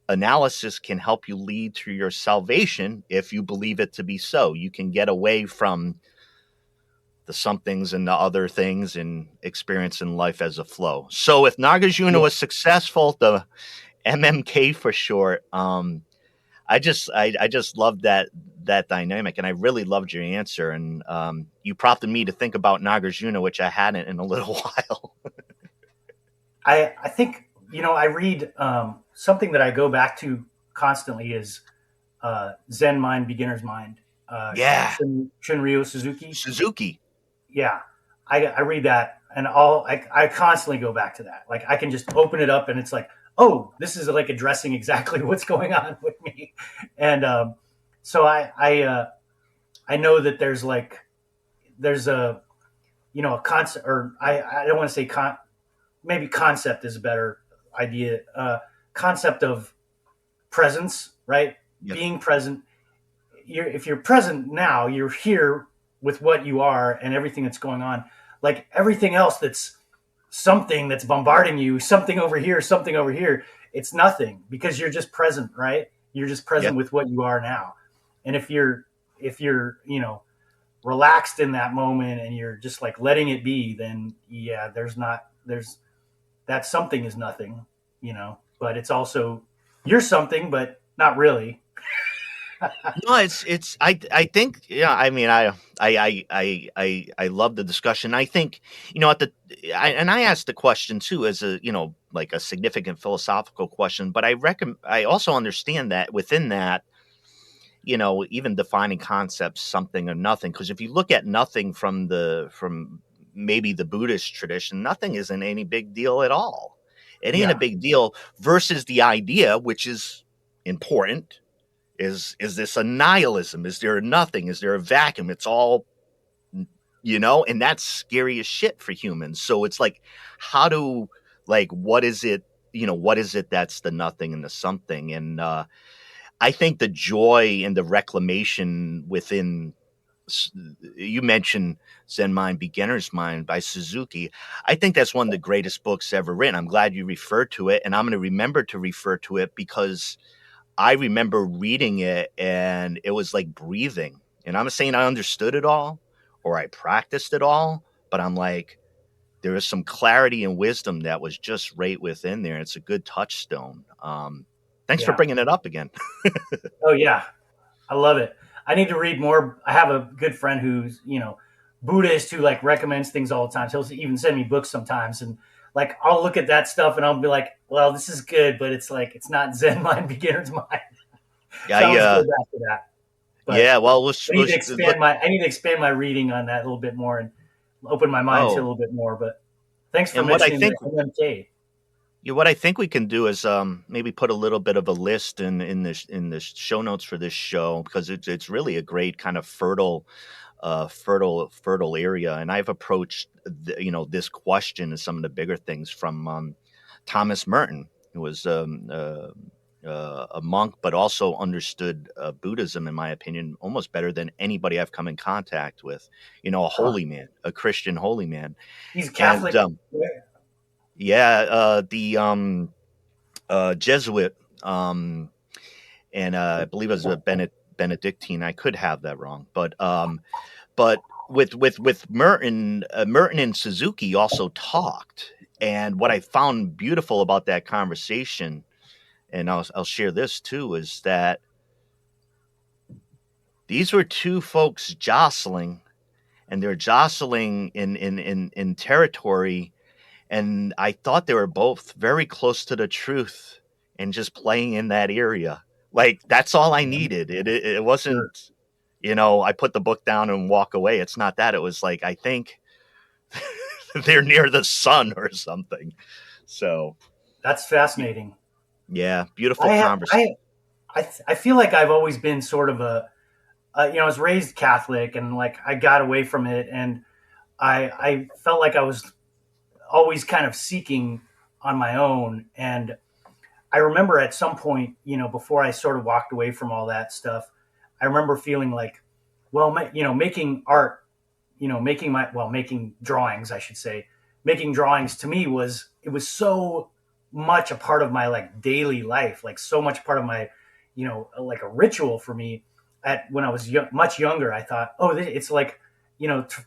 analysis can help you lead to your salvation if you believe it to be so. You can get away from the somethings and the other things and experiencing life as a flow. So if Nagarjuna was successful, the MMK for short, I just love that dynamic, and I really loved your answer. And you prompted me to think about Nagarjuna, which I hadn't in a little while. I think, I read something that I go back to constantly is Zen Mind, Beginner's Mind. Shunryu Suzuki. Yeah, I read that, and I constantly go back to that. Like I can just open it up, and it's like, oh, this is like addressing exactly what's going on with me. And so I know that there's a, a concept, or I don't want to say maybe concept is a better idea. Concept of presence, right? Yep. Being present. If you're present now, you're here with what you are and everything that's going on. Like everything else that's something that's bombarding you, something over here, it's nothing because you're just present, right? You're just present with what you are now. And if you're, relaxed in that moment and you're just like letting it be, then that something is nothing, but it's also, you're something, but not really. No, I think, I mean, I love the discussion. I think, and I asked the question too, as a, like a significant philosophical question, but I also understand that within that, even defining concepts, something or nothing, because if you look at nothing from maybe the Buddhist tradition, nothing isn't any big deal at all. It ain't a big deal versus the idea, which is important. Is this a nihilism? Is there a nothing? Is there a vacuum? It's all, and that's scary as shit for humans. So it's like, what is it? What is it that's the nothing and the something? And I think the joy and the reclamation within, you mentioned Zen Mind, Beginner's Mind by Suzuki. I think that's one of the greatest books ever written. I'm glad you referred to it, and I'm going to remember to refer to it because I remember reading it and it was like breathing. And I'm not saying I understood it all or I practiced it all, but I'm like, there is some clarity and wisdom that was just right within there. It's a good touchstone. Thanks for bringing it up again. Oh yeah. I love it. I need to read more. I have a good friend who's, Buddhist who like recommends things all the time. So he'll even send me books sometimes. And like, I'll look at that stuff and I'll be like, well, this is good, but it's like, it's not Zen Mind, Beginner's Mind. Yeah. So I'll go back to that. But well, I need to expand my reading on that a little bit more and open my mind to a little bit more. But thanks for mentioning the MMK. Yeah, what I think we can do is maybe put a little bit of a list in the show notes for this show, because it's really a great kind of fertile area. And I've approached this question as some of the bigger things from Thomas Merton, who was a monk, but also understood Buddhism, in my opinion, almost better than anybody I've come in contact with. A holy man, a Christian holy man. He's Catholic. And, the Jesuit, and I believe it was a Benedictine. I could have that wrong, but with Merton, Merton and Suzuki also talked, and what I found beautiful about that conversation, and I'll share this too, is that these were two folks jostling, and they're jostling in territory. And I thought they were both very close to the truth and just playing in that area. Like, that's all I needed. It wasn't, I put the book down and walk away. It's not that. It was like, I think they're near the sun or something. So that's fascinating. Yeah, beautiful conversation. I feel like I've always been sort of I was raised Catholic, and like I got away from it, and I felt like I was always kind of seeking on my own. And I remember at some point, before I sort of walked away from all that stuff, I remember feeling like, well, making art, making drawings, I should say, making drawings to me it was so much a part of my like daily life, like so much part of my, like a ritual for me. When I was much younger, I thought, oh, it's like,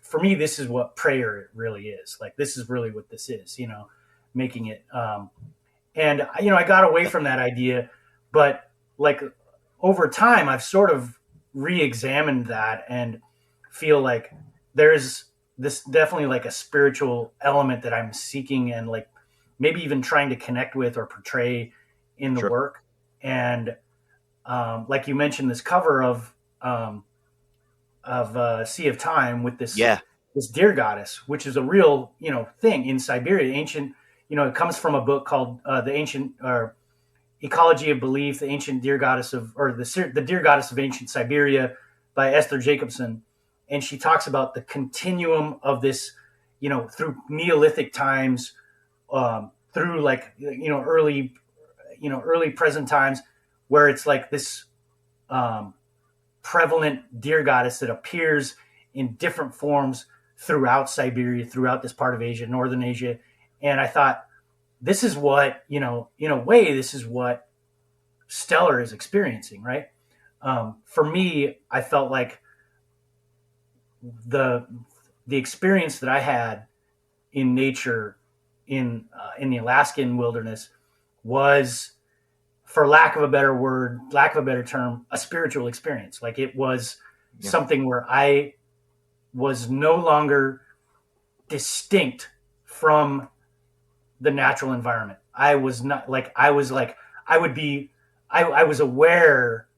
for me, this is what prayer really is. Like, this is really what this is, making it. And, I got away from that idea, but like over time, I've sort of re-examined that and feel like there's this definitely like a spiritual element that I'm seeking and like maybe even trying to connect with or portray in the work. And like you mentioned, this cover of Sea of Time with this deer goddess, which is a real thing in Siberia, ancient. It comes from a book called the Ancient or Ecology of Belief, the Ancient Deer Goddess the Deer Goddess of Ancient Siberia by Esther Jacobson, and she talks about the continuum of this, through Neolithic times, through like early present times, where it's like this prevalent deer goddess that appears in different forms throughout Siberia, throughout this part of Asia, Northern Asia. And I thought, this is what, in a way, this is what Stellar is experiencing, right? For me, I felt like the experience that I had in nature in the Alaskan wilderness was, for lack of a better term, a spiritual experience. Like, it was something where I was no longer distinct from the natural environment. I was not like, I was aware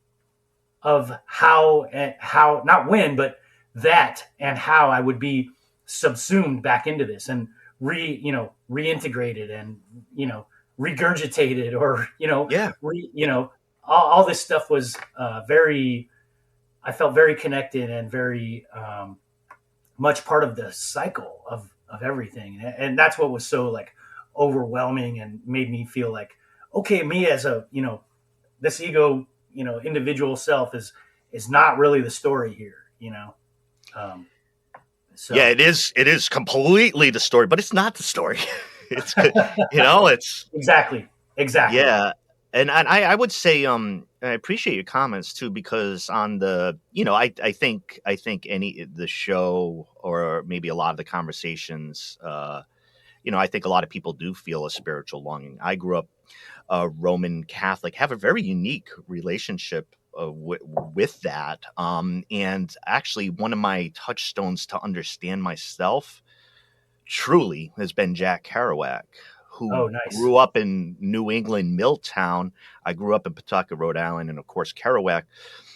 of how, not when, but that, and how I would be subsumed back into this and reintegrated and, regurgitated, or, all this stuff was I felt very connected and very much part of the cycle of everything. And that's what was so like overwhelming and made me feel like, okay, me as a, this ego, individual self is not really the story here, So it is completely the story, but it's not the story. It's it's exactly. Yeah. And I would say, I appreciate your comments too, because on the, I think the show, or maybe a lot of the conversations, I think a lot of people do feel a spiritual longing. I grew up Roman Catholic, have a very unique relationship with that. And actually, one of my touchstones to understand myself truly has been Jack Kerouac, who grew up in New England, Milltown. I grew up in Pawtucket, Rhode Island. And of course, Kerouac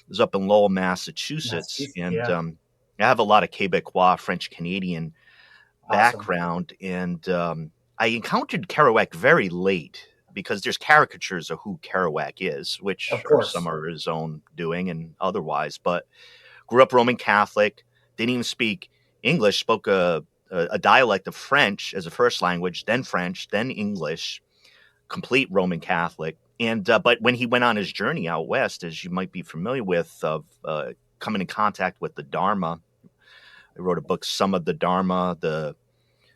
was up in Lowell, Massachusetts. And I have a lot of Quebecois, French Canadian background. And I encountered Kerouac very late, because there's caricatures of who Kerouac is, which some are his own doing and otherwise. But grew up Roman Catholic, didn't even speak English, spoke a dialect of French as a first language, then French, then English, complete Roman Catholic. And but when he went on his journey out west, as you might be familiar with, of coming in contact with the Dharma, I wrote a book, Some of the Dharma, the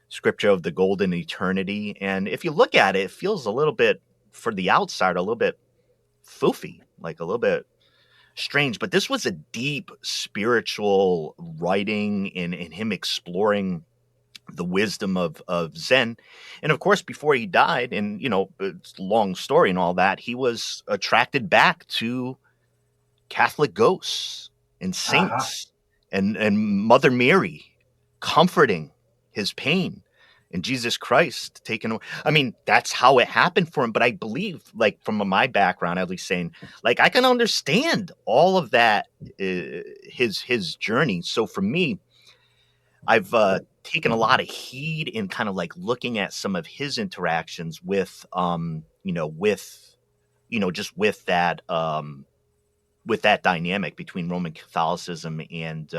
Scripture of the Golden Eternity. And if you look at it, it feels a little bit, for the outsider, a little bit foofy, like a little bit strange. But this was a deep spiritual writing in him exploring the wisdom of Zen. And of course, before he died, and, it's a long story and all that, he was attracted back to Catholic ghosts and saints and Mother Mary comforting his pain. and Jesus Christ taken away. I mean, that's how it happened for him. But I believe, like, from my background, at least saying, like, I can understand all of that, his journey. So for me, I've taken a lot of heed in kind of like looking at some of his interactions with, just with that dynamic between Roman Catholicism and,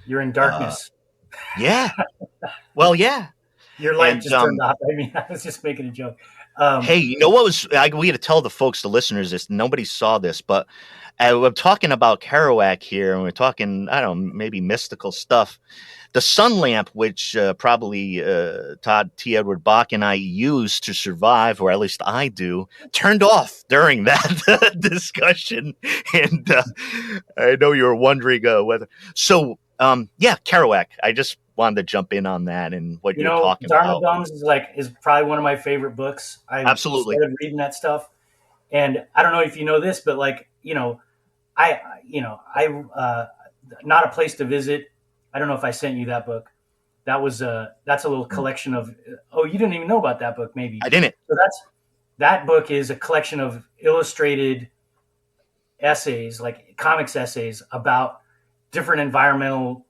you're in darkness. Yeah. Well, yeah. Your light just turned off. I mean, I was just making a joke. Hey, we got to tell the folks, the listeners, this. Nobody saw this, but we're talking about Kerouac here, and we're talking, I don't know, maybe mystical stuff. The sun lamp, which probably Todd T. Edward Bak and I use to survive, or at least I do, turned off during that discussion. And I know you were wondering whether. So, Kerouac. I just wanted to jump in on that and what you're talking Dharma about. Gums is probably one of my favorite books. I Absolutely started reading that stuff, and I don't know if you know this, but Not a Place to Visit. I don't know if I sent you that book. That's a little collection of. Oh, you didn't even know about that book, maybe. I didn't. So that book is a collection of illustrated essays, like comics essays about different environmental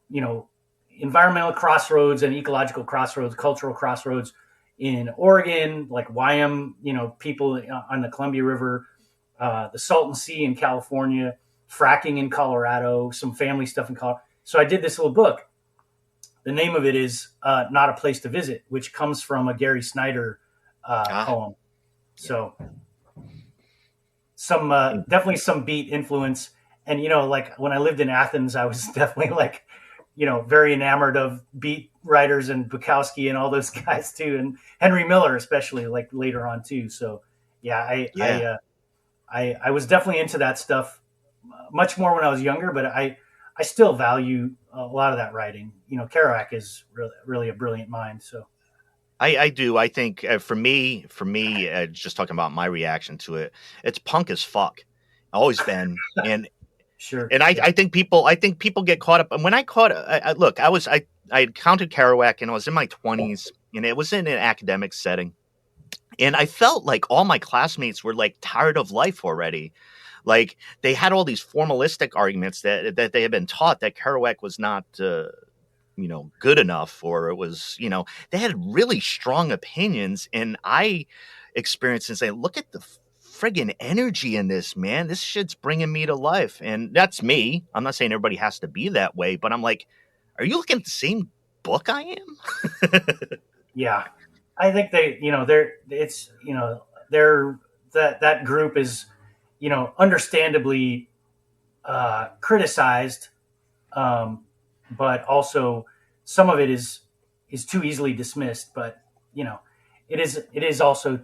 crossroads and ecological crossroads, cultural crossroads in Oregon, like YM, people on the Columbia River, the Salton Sea in California, fracking in Colorado, some family stuff in Colorado. So I did this little book. The name of it is Not a Place to Visit, which comes from a Gary Snyder poem. So definitely some Beat influence. And, like when I lived in Athens, I was definitely very enamored of Beat writers and Bukowski and all those guys too. And Henry Miller, especially like later on too. So I was definitely into that stuff much more when I was younger, but I still value a lot of that writing. Kerouac is really a brilliant mind. So I do. I think for me, just talking about my reaction to it, it's punk as fuck. Always been. And sure. And I think people get caught up. And when I I encountered Kerouac and I was in my 20s, and it was in an academic setting. And I felt like all my classmates were like tired of life already. Like they had all these formalistic arguments that they had been taught that Kerouac was not, good enough, or it was, they had really strong opinions. And I experienced and say, look at the friggin' energy in this, man. This shit's bringing me to life. And that's me. I'm not saying everybody has to be that way, but I'm like, are you looking at the same book I am? Yeah. I think that group is, understandably criticized, but also some of it is too easily dismissed. But it is also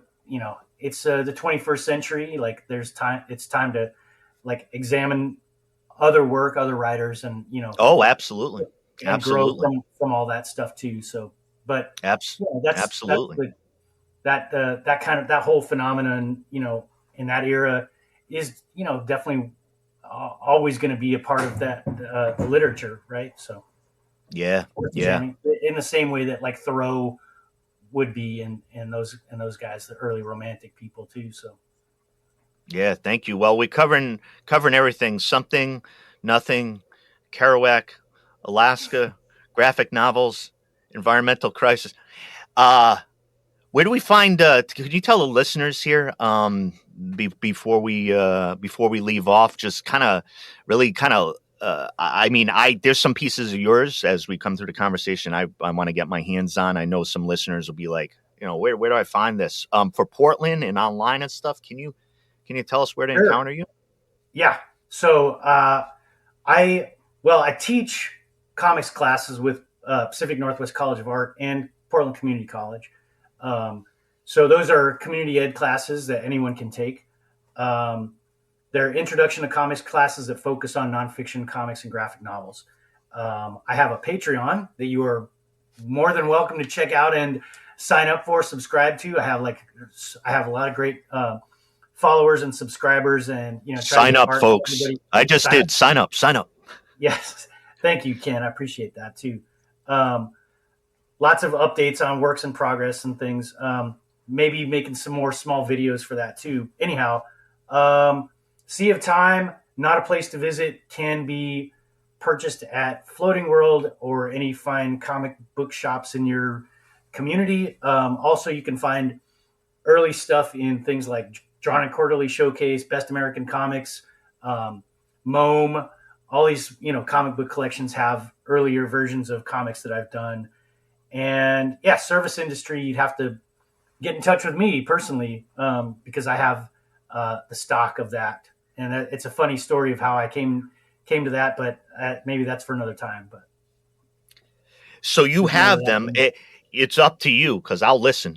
it's the 21st century. Like it's time to like examine other work, other writers, and Oh, absolutely, and absolutely, grow from all that stuff too. So, but absolutely. That whole phenomenon, in that era is, definitely always going to be a part of that the literature, right? So, yeah. In the same way that like Thoreau would be, and those guys, the early romantic people too. So, yeah, thank you. Well, we're covering everything: something, nothing, Kerouac, Alaska, graphic novels, environmental crisis. Where do we find? Could you tell the listeners here before we leave off? Just there's some pieces of yours as we come through the conversation. I want to get my hands on. I know some listeners will be like, where do I find this? For Portland and online and stuff. Can you tell us where to encounter you? Yeah. So I teach comics classes with Pacific Northwest College of Art and Portland Community College. So those are community ed classes that anyone can take. They're introduction to comics classes that focus on nonfiction comics and graphic novels. I have a Patreon that you are more than welcome to check out and sign up for, subscribe to. I have a lot of great followers and subscribers, and sign up, folks. Everybody. I just did. Sign up. Yes, thank you, Ken. I appreciate that too. lots of updates on works in progress and things. Maybe making some more small videos for that too. Anyhow, Sea of Time, not a place to visit, can be purchased at Floating World or any fine comic book shops in your community. Also, you can find early stuff in things like Drawn and Quarterly Showcase, Best American Comics, MOME. All these, comic book collections have earlier versions of comics that I've done. And yeah, service industry, you'd have to get in touch with me personally, because I have the stock of that. And it's a funny story of how I came to that, but maybe that's for another time. But so you have them. It's up to you, because I'll listen.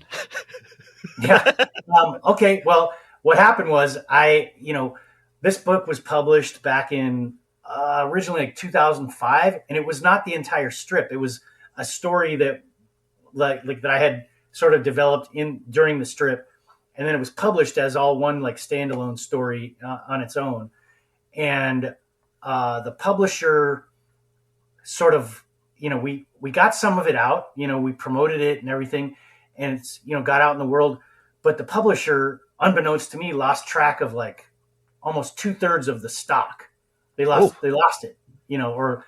Yeah. Okay. Well, what happened was this book was published back in originally like 2005, and it was not the entire strip. It was a story that like that I had sort of developed during the strip, and then it was published as all one like standalone story on its own. And the publisher sort of, we got some of it out, we promoted it and everything, and it's, got out in the world, but the publisher, unbeknownst to me, lost track of like almost 2/3 of the stock. They lost it, or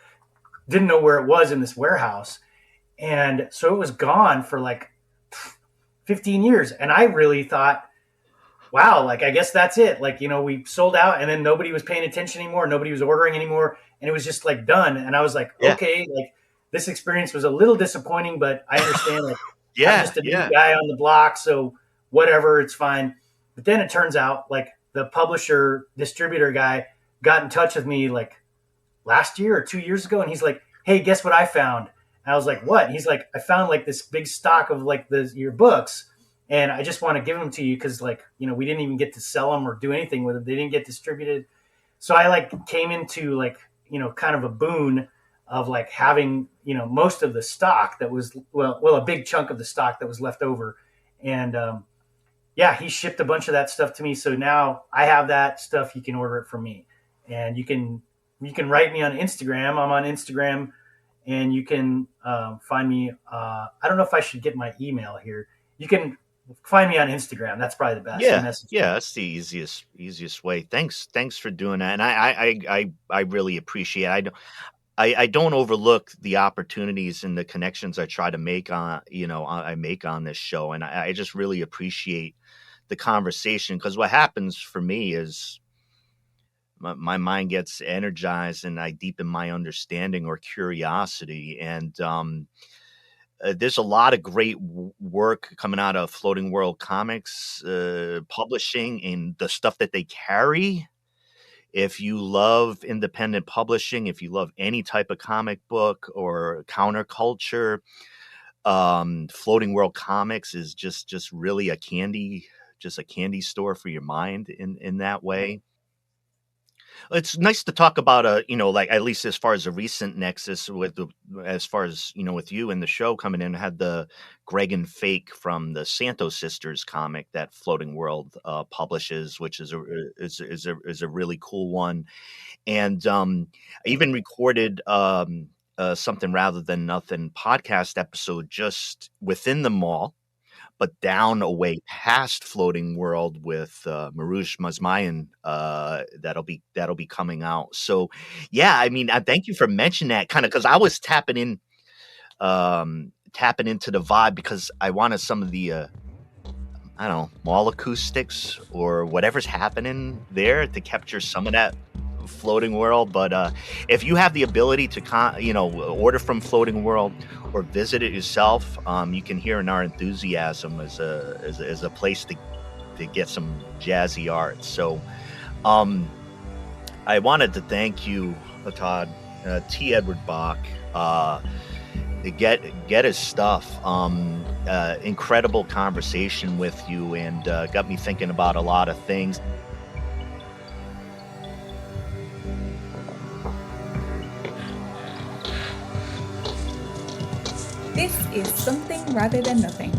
didn't know where it was in this warehouse. And so it was gone for like 15 years. And I really thought, wow, like, I guess that's it. Like, we sold out, and then nobody was paying attention anymore. Nobody was ordering anymore. And it was just like done. And I was like, okay, like this experience was a little disappointing, but I understand, like, I'm just a new guy on the block. So whatever, it's fine. But then it turns out like the publisher distributor guy got in touch with me like last year or 2 years ago. And he's like, hey, guess what I found? And I was like, what? He's like, I found like this big stock of like your books, and I just want to give them to you because like, we didn't even get to sell them or do anything with them. They didn't get distributed. So I like came into like, kind of a boon of like having, most of the stock that was, well, a big chunk of the stock that was left over. And he shipped a bunch of that stuff to me. So now I have that stuff. You can order it from me, and you can write me on Instagram. I'm on Instagram. And you can find me. I don't know if I should get my email here. You can find me on Instagram. That's probably the best. Yeah, that's the easiest way. Thanks for doing that. And I really appreciate it. I don't overlook the opportunities and the connections I try to make on I make on this show, and I just really appreciate the conversation, because what happens for me is my mind gets energized and I deepen my understanding or curiosity. And there's a lot of great work coming out of Floating World Comics, publishing, and the stuff that they carry. If you love independent publishing, if you love any type of comic book or counterculture, Floating World Comics is just really a candy store for your mind in that way. It's nice to talk about like, at least as far as a recent nexus with as far as with you and the show coming in. Had the Greg and Fake from the Santo Sisters comic that Floating World publishes, which is a really cool one. And I even recorded Something Rather Than Nothing podcast episode just within the mall, but down away past Floating World with Marouche Mazmayan. That'll be coming out. So yeah, I mean, I thank you for mentioning that, kind of, because I was tapping into the vibe, because I wanted some of the I don't know, mall acoustics or whatever's happening there to capture some of that Floating World. But if you have the ability to order from Floating World or visit it yourself, you can hear in our enthusiasm as a place to get some jazzy art. So I wanted to thank you, Todd, T. Edward Bak, get his stuff. Incredible conversation with you, and got me thinking about a lot of things. This is Something Rather Than Nothing.